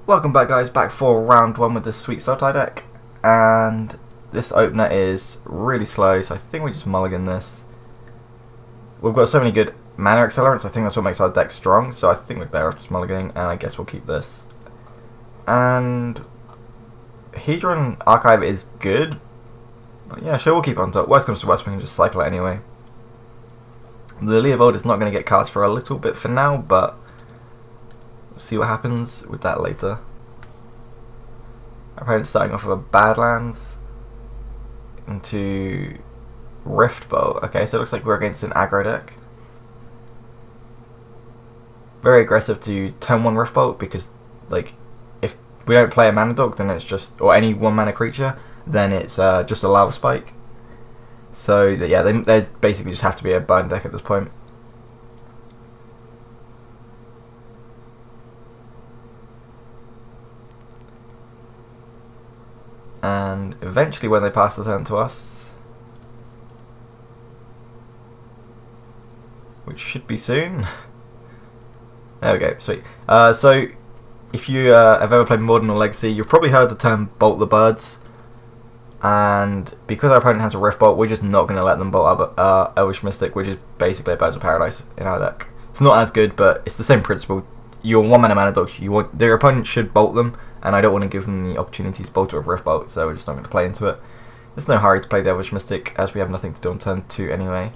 Welcome back, guys, back for round one with this sweet Sultai deck. And this opener is really slow, so I think we just mulligan this. We've got so many good mana accelerants, I think that's what makes our deck strong, so I think we're better off just mulliganing, and I guess we'll keep this. And Hedron Archive is good, but yeah, sure, we'll keep it on top. Worst comes to worst, we can just cycle it anyway. The Leovold is not going to get cast for a little bit for now, but we'll see what happens with that later. Our opponent's starting off with a Badlands into Rift Bolt. Okay, so it looks like we're against an aggro deck. Very aggressive to turn 1 Rift Bolt because, like, if we don't play a mana dog, then it's just, or any 1 mana creature, then it's just a Lava Spike. So yeah, they basically just have to be a burn deck at this point. And eventually, when they pass the turn to us, which should be soon. There we go, sweet. So if you have ever played Modern or Legacy, you've probably heard the term Bolt the Birds. And because our opponent has a Rift Bolt, we're just not going to let them bolt our Elvish Mystic, which is basically a Birds of Paradise in our deck. It's not as good, but it's the same principle. Your 1 mana dogs, their opponent should bolt them, and I don't want to give them the opportunity to bolt it with Rift Bolt, so we're just not going to play into it. There's no hurry to play the Elvish Mystic, as we have nothing to do on turn 2 anyway.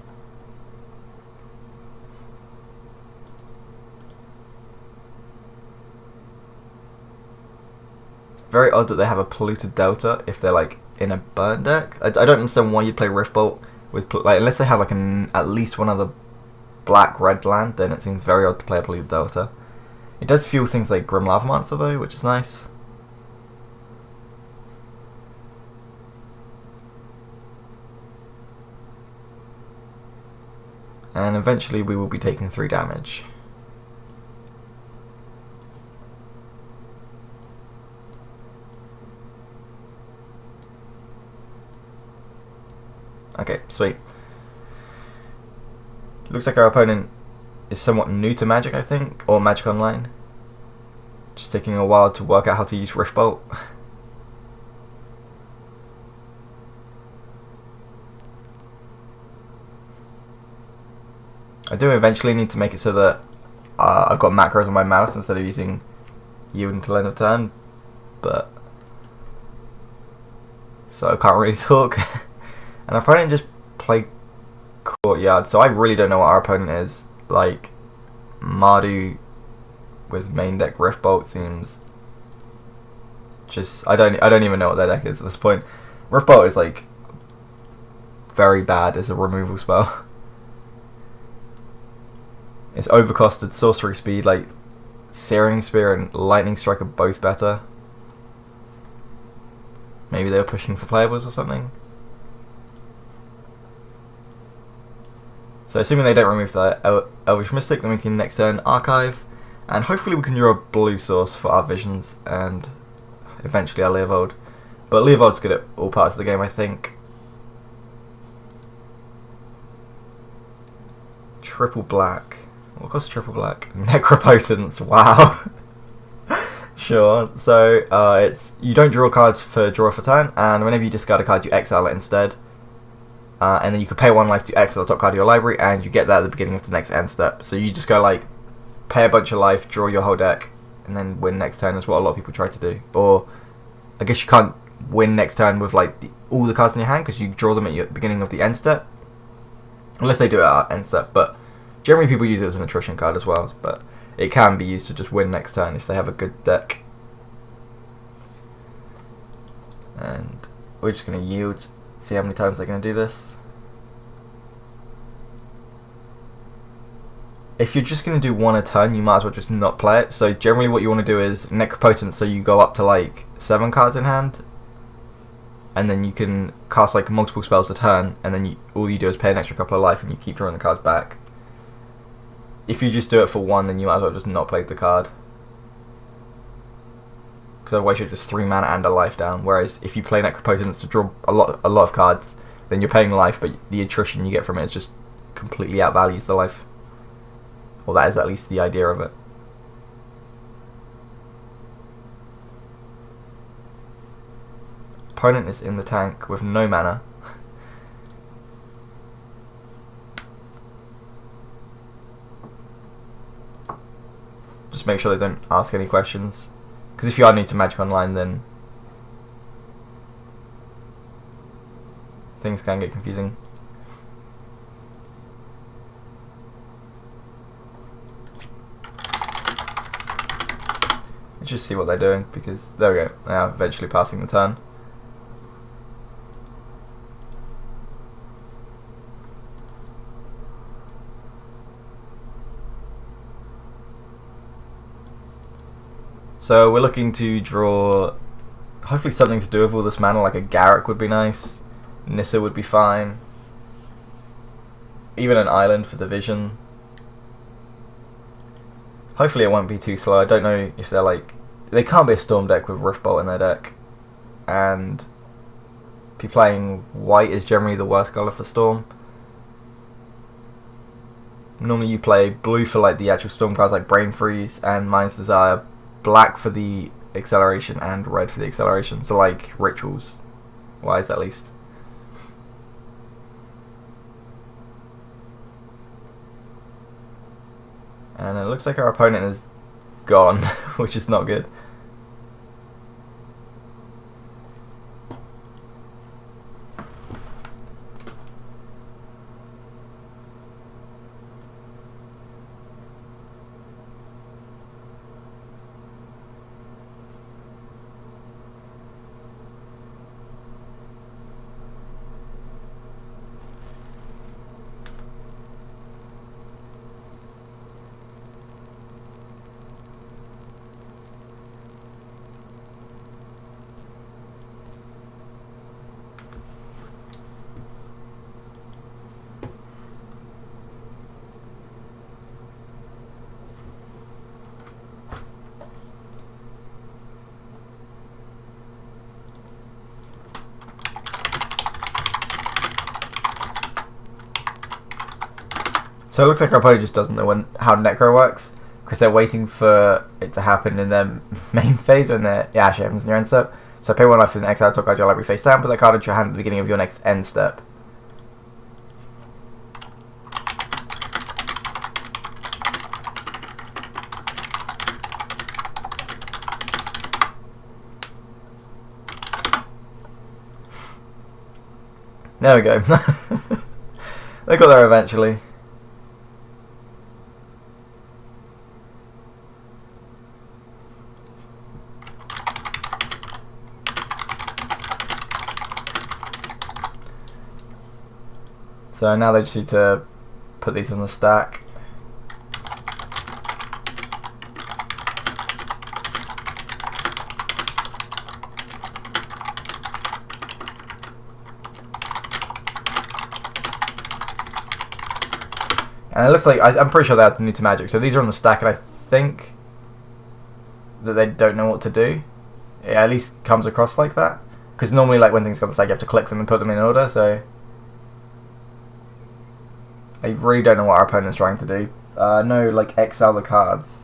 It's very odd that they have a Polluted Delta if they're like in a burn deck. I don't understand why you'd play Rift Bolt with, like, unless they have like at least one other black-red land, then it seems very odd to play a Polluted Delta. It does fuel things like Grim Lava Monster though, which is nice. And eventually we will be taking 3 damage. Okay, sweet. Looks like our opponent is somewhat new to Magic, I think, or Magic Online. Just taking a while to work out how to use Rift Bolt. I do eventually need to make it so that I've got macros on my mouse instead of using yield until end of turn, but so I can't really talk. And our opponent just played Courtyard, so I really don't know what our opponent is. Like, Mardu with main deck Rift Bolt seems just, I don't even know what their deck is at this point. Rift Bolt is like very bad as a removal spell. It's overcosted, sorcery speed, like Searing Spear and Lightning Strike are both better. Maybe they were pushing for playables or something. So assuming they don't remove the Elvish Mystic, then we can next turn Archive, and hopefully we can draw a blue source for our Visions and eventually our Leovold. But Leovold's good at all parts of the game, I think. Triple black. What costs triple black? Necropotence, wow. Sure, so it's you don't draw cards for draw for turn, and whenever you discard a card you exile it instead. And then you can pay 1 life to exile the top card of your library, and you get that at the beginning of the next end step. So you just go like, pay a bunch of life, draw your whole deck, and then win next turn is what a lot of people try to do. Or, I guess you can't win next turn with like all the cards in your hand, because you draw them at the beginning of the end step. Unless they do it at end step, but generally people use it as an attrition card as well. But it can be used to just win next turn if they have a good deck. And we're just going to yield. See how many times they're going to do this. If you're just going to do 1 a turn, you might as well just not play it. So generally what you want to do is Necropotence, so you go up to like 7 cards in hand. And then you can cast like multiple spells a turn, and then all you do is pay an extra couple of life and you keep drawing the cards back. If you just do it for 1, then you might as well just not play the card. Because otherwise you're just 3 mana and a life down. Whereas if you play Necropotence to draw a lot of cards, then you're paying life, but the attrition you get from it is just completely outvalues the life. Or that is at least the idea of it. opponent is in the tank with no mana. Just make sure they don't ask any questions, because if you are new to Magic Online, then things can get confusing. Let's just see what they're doing, because there we go, they are eventually passing the turn. So we're looking to draw hopefully something to do with all this mana, like a Garruk would be nice, Nissa would be fine, even an island for the vision. Hopefully it won't be too slow. I don't know if they're like... They can't be a Storm deck with Riftbolt in their deck, and be playing white is generally the worst colour for Storm. Normally you play blue for like the actual Storm cards like Brain Freeze and Mind's Desire, black for the acceleration and red for the acceleration, so like rituals wise at least. And it looks like our opponent is gone, which is not good. So it looks like our opponent just doesn't know how Necro works, because they're waiting for it to happen in their main phase when their Ash happens in your end step. So pay 1 life in the exile, top card your library face down, put that card into your hand at the beginning of your next end step. There we go. They got there eventually. So now they just need to put these on the stack. And it looks like, I'm pretty sure they have to new to Magic, so these are on the stack, and I think that they don't know what to do. It at least comes across like that. Because normally like when things go on the stack you have to click them and put them in order, so... I really don't know what our opponent's trying to do. No, like, exile the cards.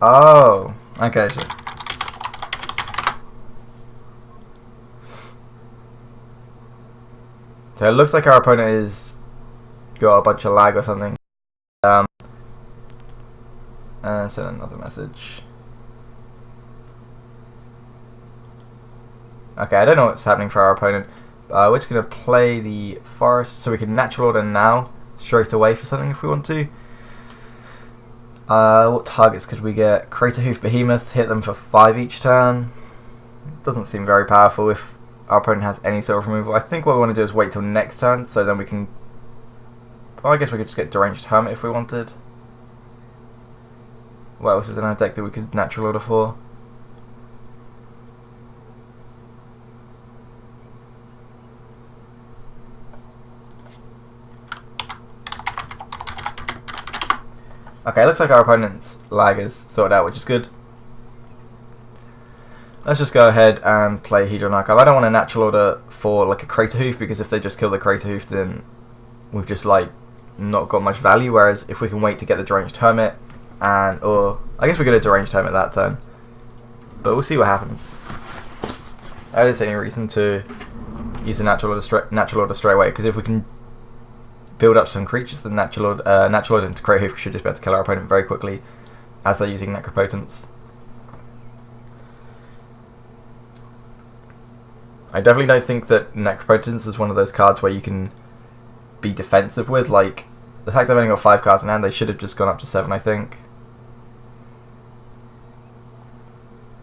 Oh, okay, sure. So it looks like our opponent is got a bunch of lag or something. Send another message. Okay, I don't know what's happening for our opponent. We're just going to play the Forest so we can natural order now straight away for something if we want to. What targets could we get? Crater Hoof Behemoth, hit them for 5 each turn. Doesn't seem very powerful if our opponent has any sort of removal. I think what we want to do is wait till next turn so then we can... Well, I guess we could just get Deranged Hermit if we wanted. What else is in our deck that we could natural order for? Okay, looks like our opponent's lag is sorted out, which is good. Let's just go ahead and play Hedron Archive. I don't want a natural order for like a Crater Hoof, because if they just kill the Crater Hoof then we've just like not got much value, whereas if we can wait to get the Deranged Hermit, and or I guess we get a Deranged Hermit that turn, but we'll see what happens. I don't see any reason to use a natural order straight away, because if we can build up some creatures, then natural order into Great Hoof should just be able to kill our opponent very quickly as they're using Necropotence. I definitely don't think that Necropotence is one of those cards where you can be defensive with. Like, the fact they've only got 5 cards in hand, they should have just gone up to 7, I think.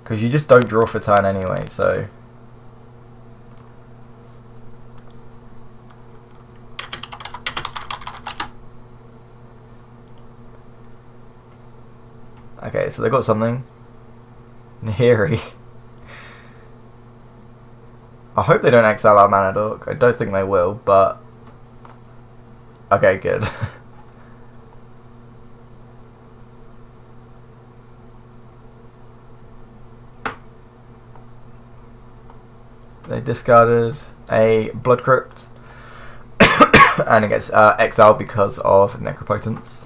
Because you just don't draw for turn anyway, so... Okay, so they've got something. Nahiri. I hope they don't exile our Mana Dork. I don't think they will, but... Okay, good. They discarded a Blood Crypt. And it gets exiled because of Necropotence.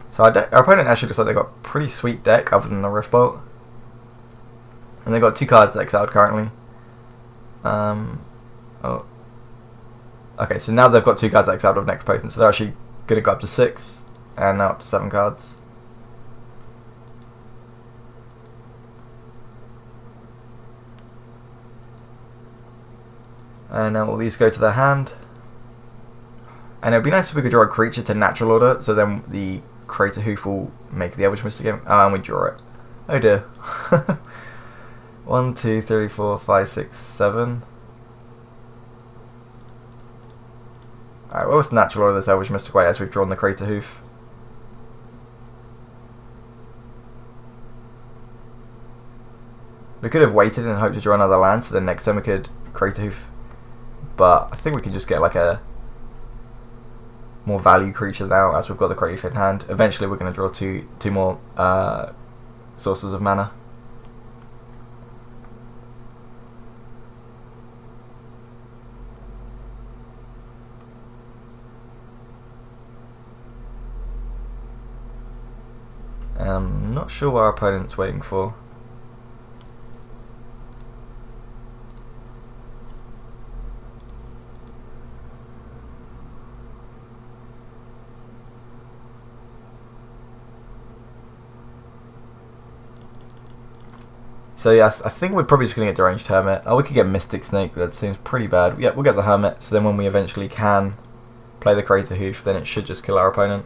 So our opponent actually looks like they've got a pretty sweet deck other than the Riftbolt. And they've got 2 cards exiled currently. Oh. Okay, so now they've got 2 cards exiled of Necropotence, so they're actually going to go up to 6, and now up to 7 cards. And now all these go to their hand. And it would be nice if we could draw a creature to natural order, so then the Crater Hoof will make the Elvish Mystic game. And we draw it. Oh dear. 1, 2, 3, 4, 5, 6, 7. Alright, well, let's natural order this Elvish Mystic Way as we've drawn the Crater Hoof. We could have waited and hoped to draw another land, so then next time we could Crater Hoof. But I think we can just get like a more value creature now, as we've got the Crater Hoof in hand. Eventually we're going to draw two more sources of mana. I'm not sure what our opponent's waiting for. So yeah, I think we're probably just going to get Deranged Hermit. Oh, we could get Mystic Snake, but that seems pretty bad. Yeah, we'll get the Hermit, so then when we eventually can play the Crater Hoof, then it should just kill our opponent.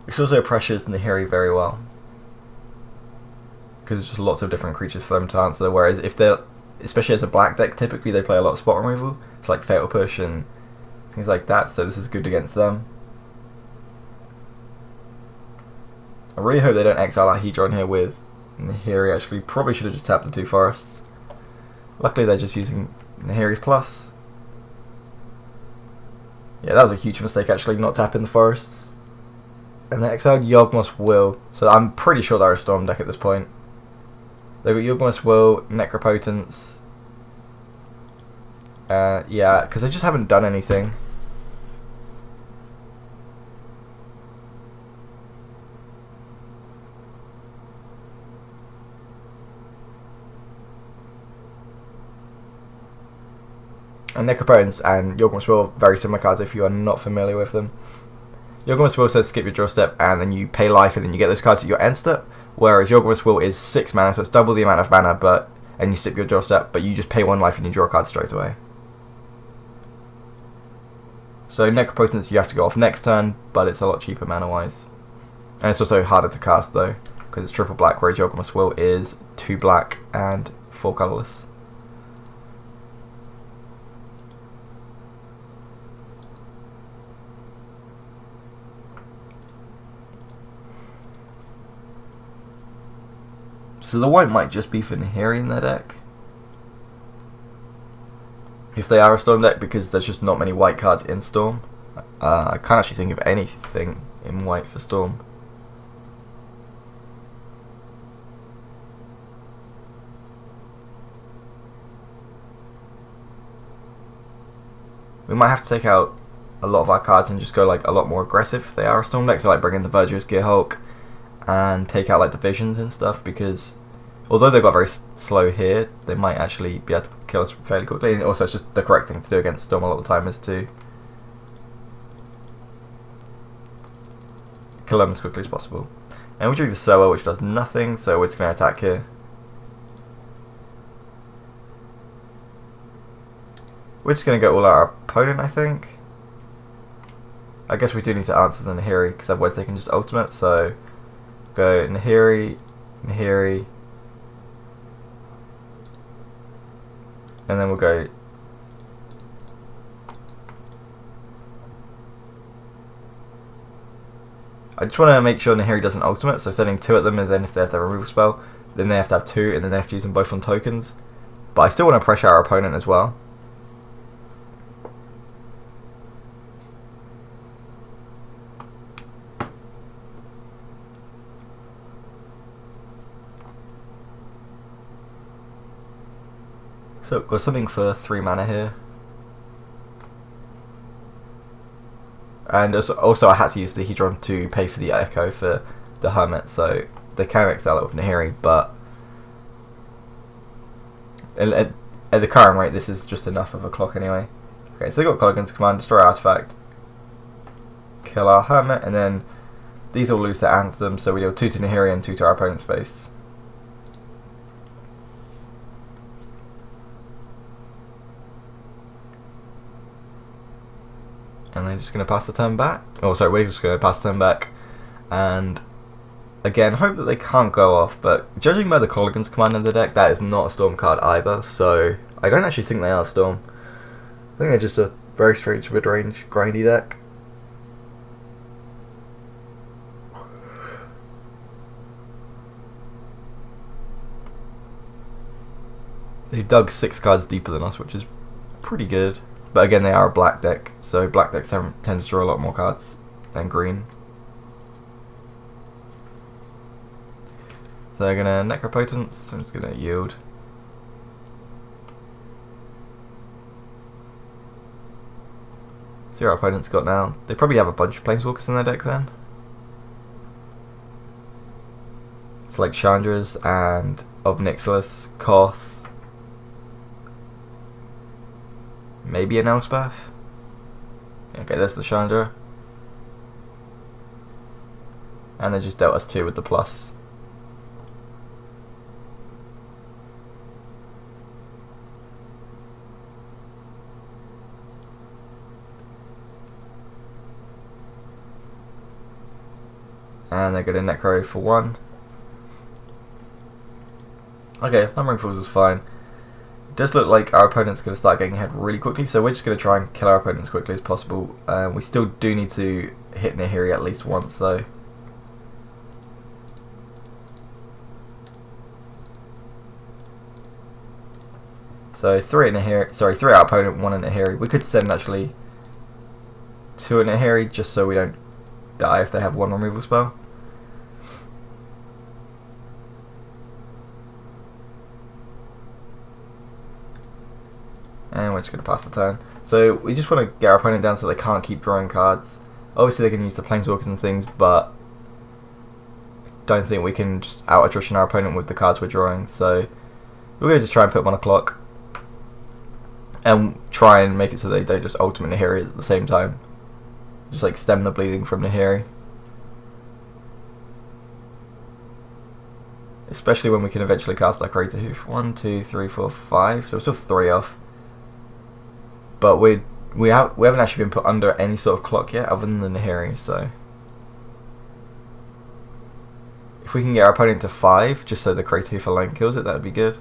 Which also pressures Nahiri very well, because there's just lots of different creatures for them to answer, whereas if they're, especially as a black deck, typically they play a lot of spot removal. It's like Fatal Push and things like that, so this is good against them. I really hope they don't exile our Hedron here with Nahiri. Actually, probably should have just tapped the 2 forests. Luckily they're just using Nahiri's plus. Yeah, that was a huge mistake actually, not tapping the forests. And they exiled Yawgmoth's Will, so I'm pretty sure they're a Storm deck at this point. They've got Yawgmoth's Will, Necropotence. Yeah, because they just haven't done anything. And Necropotence and Yawgmoth's Will, very similar cards if you are not familiar with them. Yawgmoth's Will says skip your draw step and then you pay life and then you get those cards at your end step, whereas Yawgmoth's Will is 6 mana, so it's double the amount of mana, and you skip your draw step, but you just pay 1 life and you draw a card straight away. So Necropotence you have to go off next turn, but it's a lot cheaper mana wise. And it's also harder to cast though, because it's triple black, whereas Yawgmoth's Will is 2 black and 4 colourless. So the white might just be for Nahiri in their deck, if they are a Storm deck, because there's just not many white cards in Storm. I can't actually think of anything in white for Storm. We might have to take out a lot of our cards and just go like a lot more aggressive if they are a Storm deck. So like bring in the Virtuous Gear Hulk and take out like the Visions and stuff, because although they've got very slow here, they might actually be able to kill us fairly quickly. And also it's just the correct thing to do against Storm a lot of the time is to kill them as quickly as possible. And we drew the Soa, which does nothing, so we're just going to attack here. We're just going to go all out our opponent, I think. I guess we do need to answer the Nahiri, because otherwise they can just ultimate, so go Nahiri, Nahiri, and then we'll go I just want to make sure Nahiri doesn't ultimate, so sending 2 at them, and then if they have their removal spell, then they have to have 2, and then they have to use them both on tokens. But I still want to pressure our opponent as well. So we've got something for 3 mana here. And also I had to use the Hedron to pay for the Echo for the Hermit, so they can excel it with Nahiri, but at the current rate this is just enough of a clock anyway. Okay, so they got Kolaghan's Command, destroy artifact, kill our Hermit, and then these all lose their Anthem, so we deal 2 to Nahiri and 2 to our opponent's face. And they're just going to pass the turn back. Oh, sorry, we're just going to pass the turn back. And again, hope that they can't go off. But judging by the Kolaghan's Command in the deck, that is not a Storm card either. So I don't actually think they are Storm. I think they're just a very strange mid-range grindy deck. They dug 6 cards deeper than us, which is pretty good. But again, they are a black deck, so black decks tend to draw a lot more cards than green. So they're going to Necropotence, so I'm just going to yield. See what our opponent's got now. They probably have a bunch of Planeswalkers in their deck then. It's like Chandra's and Ob-Nixilis, Koth. Maybe an Elspeth. Okay, there's the Chandra. And they just dealt us 2 with the plus. And they're going to Necro for 1. Okay, Lumbering Falls is fine. It does look like our opponent's going to start getting ahead really quickly, so we're just going to try and kill our opponent as quickly as possible. We still do need to hit Nahiri at least once though. So 3 at Nahiri, sorry, 3 at our opponent, 1 at Nahiri. We could send actually 2 at Nahiri just so we don't die if they have 1 removal spell. And we're just going to pass the turn. So we just want to get our opponent down so they can't keep drawing cards. Obviously they can use the Planeswalkers and things, but I don't think we can just out-attrition our opponent with the cards we're drawing. So we're going to just try and put them on a clock. And try and make it so they don't just ultimate Nahiri at the same time. Just like stem the bleeding from Nahiri. Especially when we can eventually cast our Crater Hoof. 1, 2, 3, 4, 5. So we're still 3 off. But we haven't actually been put under any sort of clock yet, other than the Nahiri. So if we can get our opponent to 5, just so the Crater Hoof alone kills it, that would be good.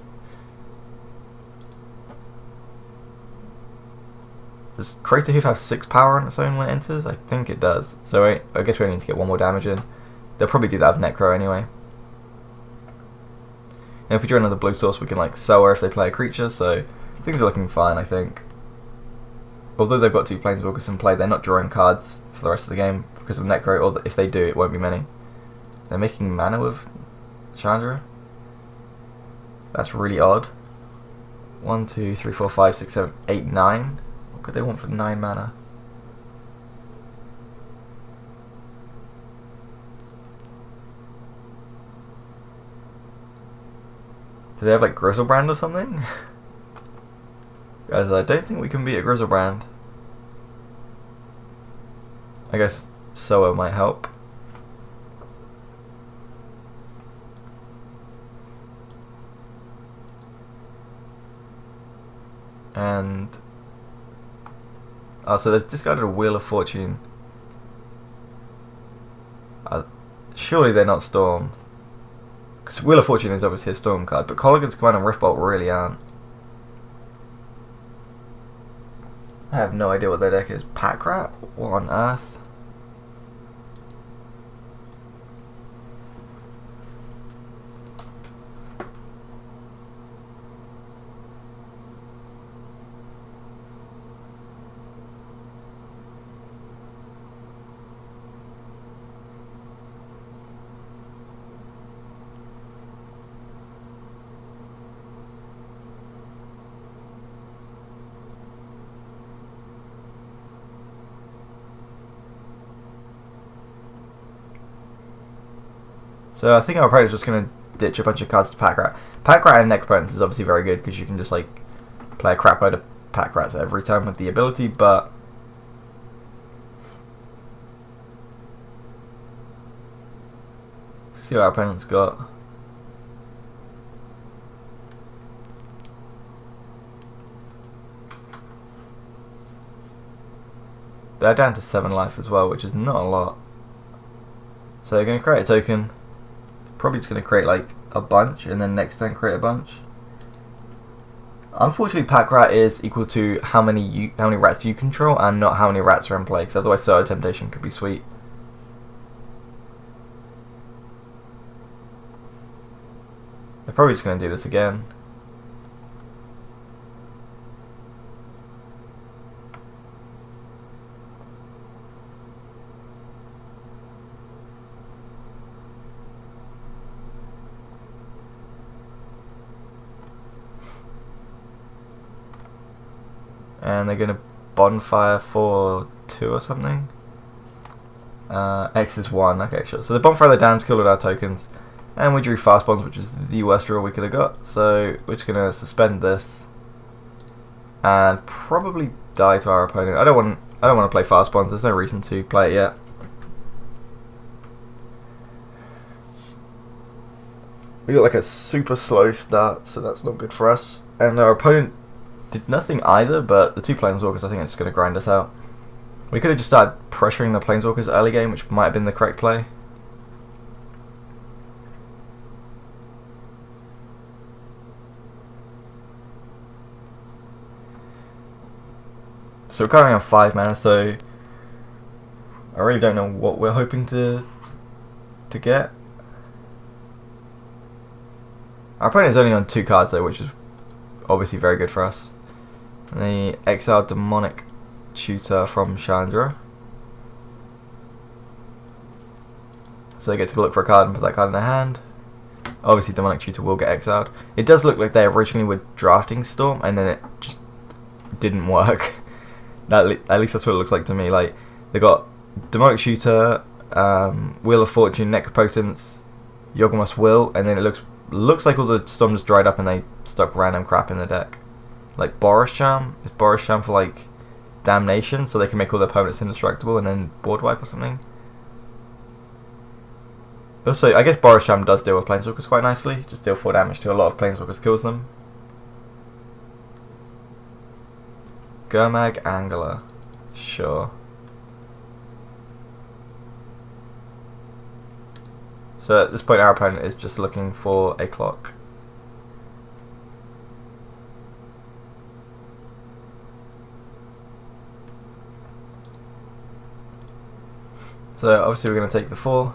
Does Crater Hoof have 6 power on its own when it enters? I think it does. So I guess we only need to get 1 more damage in. They'll probably do that with Necro anyway. And if we draw another blue source, we can like Soa if they play a creature. So things are looking fine, I think. Although they've got 2 Planeswalkers in play, they're not drawing cards for the rest of the game because of Necro, or if they do, it won't be many. They're making mana with Chandra. That's really odd. 1, 2, 3, 4, 5, 6, 7, 8, 9. What could they want for 9 mana? Do they have like Grizzlebrand or something? Guys, I don't think we can beat a Grizzlebrand. I guess Soa might help. And oh, so they've discarded a Wheel of Fortune. Surely they're not Storm, because Wheel of Fortune is obviously a Storm card, but Kolaghan's Command and Riftbolt really aren't. I have no idea what their deck is. Pack Rat? What on earth? So I think our opponent's just going to ditch a bunch of cards to Pack Rat. Pack Rat and Necropotence is obviously very good because you can just like play a crap load of Pack Rats every time with the ability, but see what our opponent's got. They're down to 7 life as well, which is not a lot. So they're going to create a token. Probably just going to create like a bunch, and then next turn create a bunch. Unfortunately, Pack Rat is equal to how many rats you control, and not how many rats are in play. Because otherwise, Soa Temptation could be sweet. They're probably just going to do this again. And they're going to Bonfire for 2 or something. X is 1. Okay, sure. So the Bonfire the Dams killed all our tokens. And we drew Fast Bonds, which is the worst draw we could have got. So we're just going to suspend this. And probably die to our opponent. I don't want to play Fast Bonds. There's no reason to play it yet. We got like a super slow start, so that's not good for us. And our opponent did nothing either, but the 2 Planeswalkers I think are just going to grind us out. We could have just started pressuring the Planeswalkers early game, which might have been the correct play. So we're currently on 5 mana, so I really don't know what we're hoping to get. Our opponent is only on 2 cards though, which is obviously very good for us. And the exiled Demonic Tutor from Chandra. So they get to look for a card and put that card in their hand. Obviously Demonic Tutor will get exiled. It does look like they originally were drafting Storm and then it just didn't work. At least that's what it looks like to me. Like they got Demonic Tutor, Wheel of Fortune, Necropotence, Yawgmoth's Will, and then it looks like all the Storms dried up and they stuck random crap in the deck. Like Boros Charm. Is Boros Charm for like Damnation, so they can make all their opponents indestructible and then board wipe or something? Also, I guess Boros Charm does deal with Planeswalkers quite nicely. Just deal 4 damage to a lot of Planeswalkers, kills them. Gurmag Angler. Sure. So at this point our opponent is just looking for a clock. So obviously we're going to take the 4.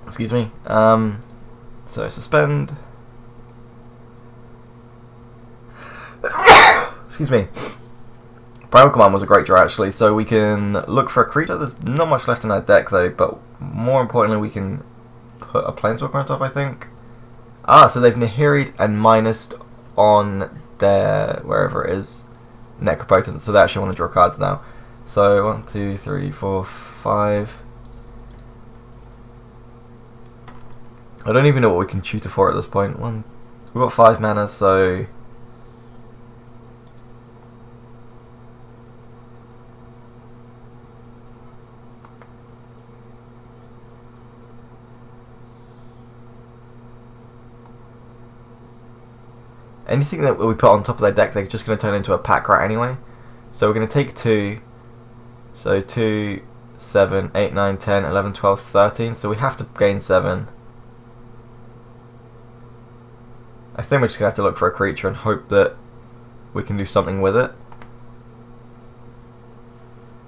Excuse me. So suspend. Excuse me. Primal Command was a great draw actually, so we can look for a creature. There's not much left in our deck though, but more importantly we can put a Planeswalker on top, I think. Ah, so they've Nahiri'd and minused on their, wherever it is, Necropotence, so they actually want to draw cards now. So 1, 2, 3, 4, 5. I don't even know what we can tutor for at this point. We've got 5 mana, so anything that we put on top of their deck, they're just going to turn into a pack rat anyway. So we're going to take 2. So 2, 7, 8, 9, 10, 11, 12, 13. So we have to gain 7. I think we're just going to have to look for a creature and hope that we can do something with it.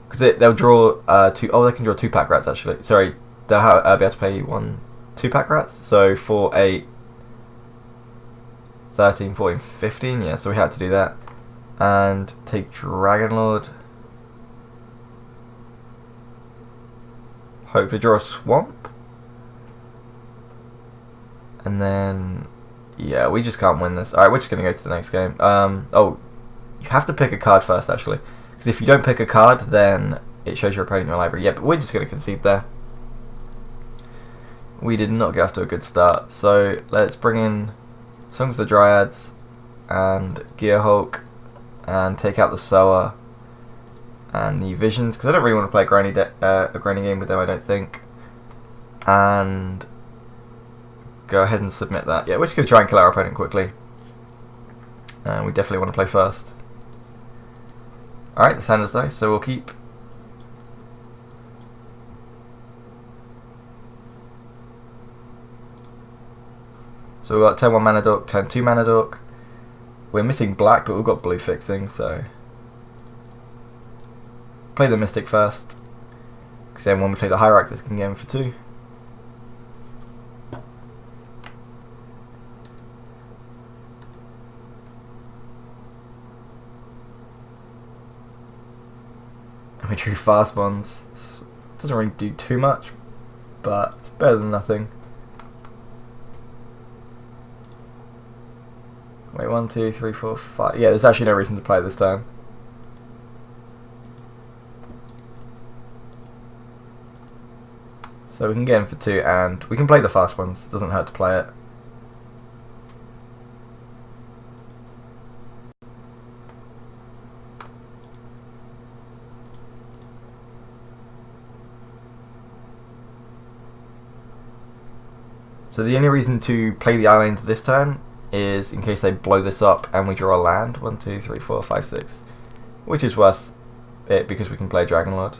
Because they'll draw 2... Oh, they can draw 2 pack rats actually. Sorry, they'll be able to play 2 pack rats. So 4, 8... 13, 14, 15, yeah, so we had to do that. And take Dragonlord. Hope to draw a swamp. And then, yeah, we just can't win this. Alright, we're just going to go to the next game. Oh, you have to pick a card first, actually. Because if you don't pick a card, then it shows your opponent in your library. Yeah, but we're just going to concede there. We did not get off to a good start. So, let's bring in Songs of the Dryads and Gearhulk and take out the Sower and the Visions, because I don't really want to play a granny game with them, I don't think. And go ahead and submit that. Yeah, we're just going to try and kill our opponent quickly. And we definitely want to play first. Alright, this hand is nice, so we'll keep. So we've got turn 1 mana dork, turn 2 mana dork. We're missing black, but we've got blue fixing, so play the Mystic first, because then when we play the Hierarchs, can get him for 2. And we drew fast ones. Doesn't really do too much, but it's better than nothing. Wait, 1, 2, 3, 4, 5. Yeah, there's actually no reason to play this turn. So we can get him for 2, and we can play the fast ones. It doesn't hurt to play it. So the only reason to play the island this turn is in case they blow this up and we draw a land. 1, 2, 3, 4, 5, 6, which is worth it because we can play Dragonlord.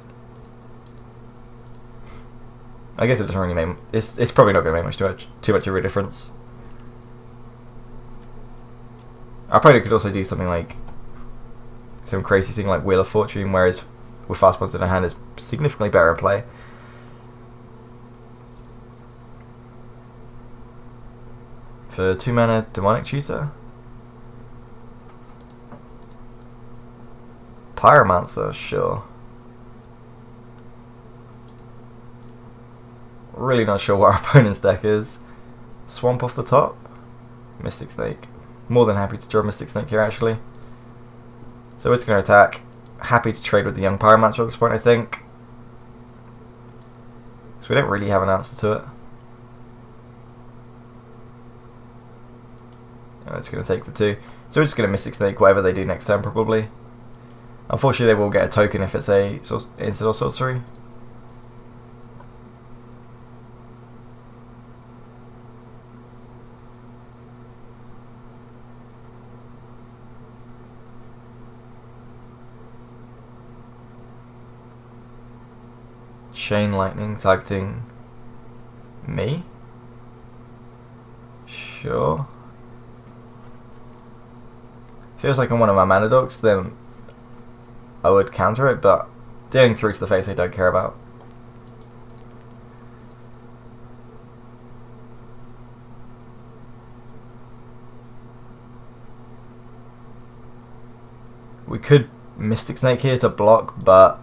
I guess it doesn't really make. It's probably not going to make too much of a difference. Our opponent could also do something like some crazy thing like Wheel of Fortune, whereas with fast ones in our hand is significantly better in play. For 2 mana Demonic Tutor. Pyromancer, sure. Really not sure what our opponent's deck is. Swamp off the top. Mystic Snake. More than happy to draw Mystic Snake here actually. So it's going to attack. Happy to trade with the young Pyromancer at this point, I think. So we don't really have an answer to it. It's going to take the 2. So we're just going to Mystic Snake whatever they do next turn, probably. Unfortunately, they will get a token if it's a instant or sorcery. Chain Lightning targeting me? Sure. Feels like I'm one of my mana dogs, then I would counter it, but dealing 3 to the face I don't care about. We could Mystic Snake here to block, but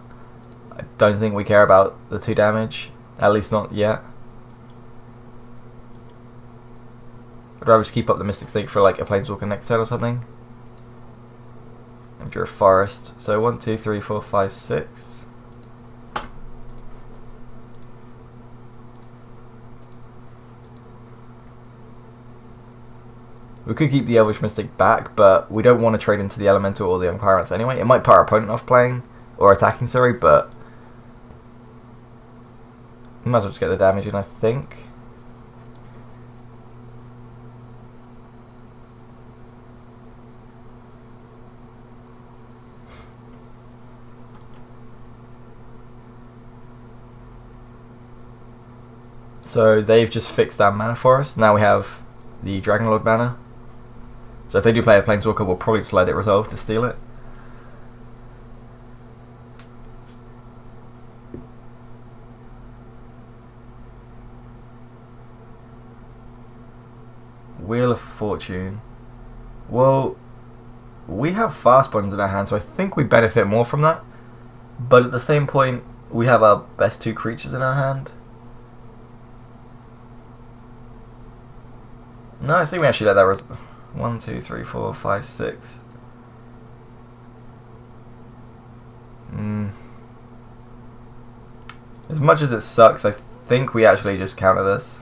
I don't think we care about the 2 damage, at least not yet. I'd rather just keep up the Mystic Snake for like a Planeswalker next turn or something. And draw a forest. So 1, 2, 3, 4, 5, 6. We could keep the Elvish Mystic back, but we don't want to trade into the Elemental or the Young Pirates anyway. It might put our opponent off playing, or attacking, sorry, but we might as well just get the damage in, I think. So they've just fixed our mana for us. Now we have the Dragonlord mana. So if they do play a Planeswalker, we'll probably just let it resolve to steal it. Wheel of Fortune. Well, we have fast ones in our hand, so I think we benefit more from that. But at the same point, we have our best 2 creatures in our hand. No, I think we actually let that 1, 2, 3, 4, 5, 6. As much as it sucks, I think we actually just counter this.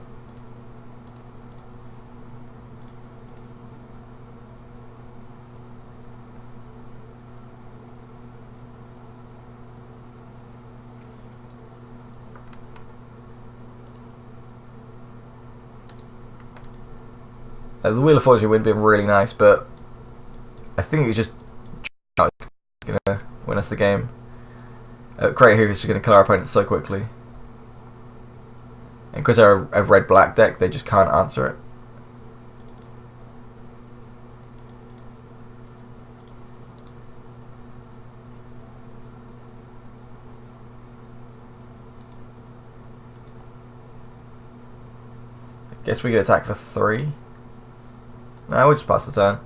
The Wheel of Fortune would have been really nice, but I think it's just going to win us the game. Crater Hoof is just going to kill our opponent so quickly. And because they're a red-black deck, they just can't answer it. I guess we could attack for 3. No, we'll just pass the turn.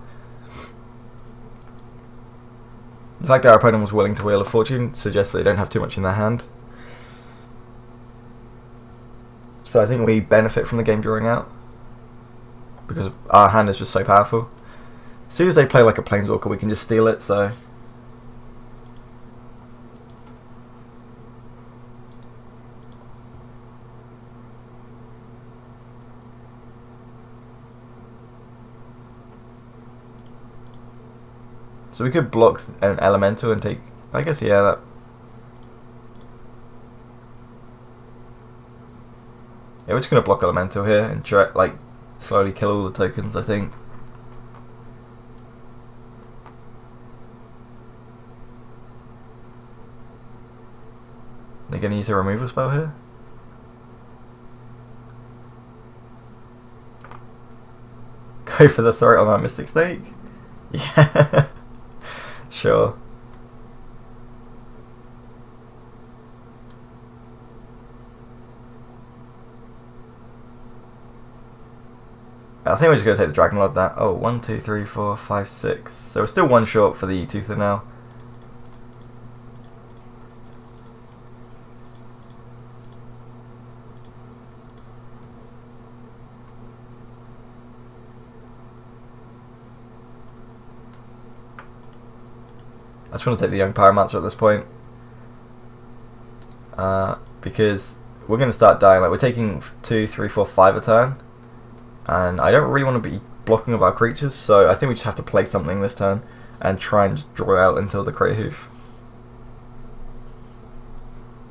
The fact that our opponent was willing to Wheel of Fortune suggests they don't have too much in their hand. So I think we benefit from the game drawing out, because our hand is just so powerful. As soon as they play like a Planeswalker, we can just steal it, so... So we could block an Elemental and take... I guess, yeah, that... Yeah, we're just going to block Elemental here and try, like, slowly kill all the tokens, I think. They're going to use a removal spell here? Go for the throat on that Mystic Snake? Yeah. Sure. I think we're just going to take the Dragonlord that. Oh, 1, 2, 3, 4, 5, 6. So we're still 1 short for the Toother now. I just want to take the Young Pyromancer at this point. Because we're going to start dying. Like, we're taking 2, 3, 4, 5 a turn. And I don't really want to be blocking of our creatures, so I think we just have to play something this turn and try and just draw out until the Crater Hoof.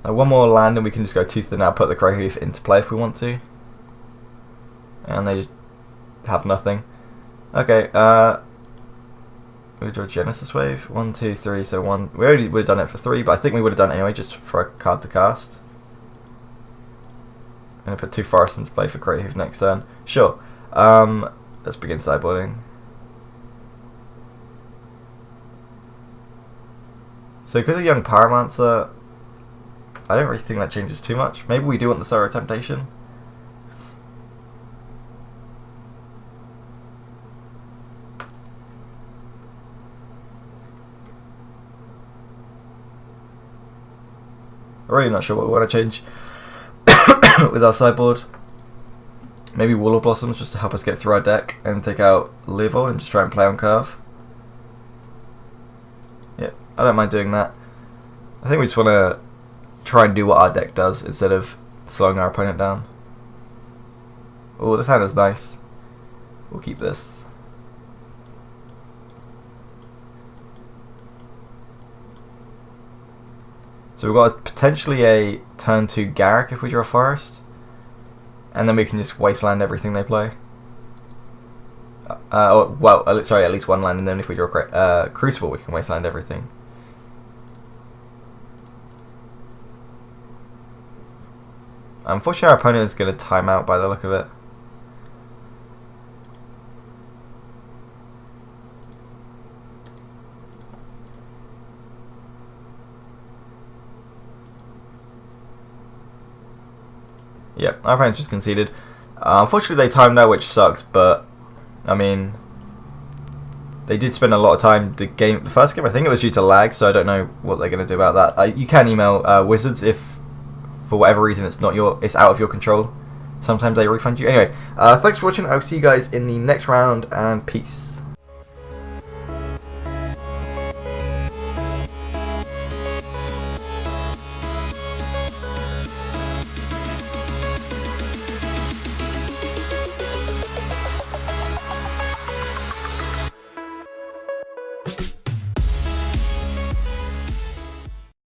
One more land and we can just go Toother now, put the Crater Hoof into play if we want to. And they just have nothing. Okay, we draw Genesis Wave. 1, 2, 3, so 1. We already would have done it for 3, but I think we would have done it anyway just for a card to cast. I'm going to put 2 forests into play for Crater Hoof next turn. Sure. Let's begin sideboarding. So because of Young Pyromancer, I don't really think that changes too much. Maybe we do want the Sorrow Temptation. I'm really not sure what we want to change with our sideboard. Maybe Wall of Blossoms just to help us get through our deck and take out Leovold and just try and play on curve. Yeah, I don't mind doing that. I think we just want to try and do what our deck does instead of slowing our opponent down. Oh, this hand is nice. We'll keep this. So we've got potentially a turn 2 Garrick if we draw Forest. And then we can just wasteland everything they play. Sorry, at least one land, and then if we draw Crucible, we can wasteland everything. Unfortunately, our opponent is going to time out by the look of it. Yep, our opponent just conceded. Unfortunately, they timed out, which sucks, but I mean, they did spend a lot of time. The first game, I think it was due to lag, so I don't know what they're going to do about that. You can email Wizards if, for whatever reason, it's out of your control. Sometimes they refund you. Anyway, thanks for watching. I'll see you guys in the next round, and peace.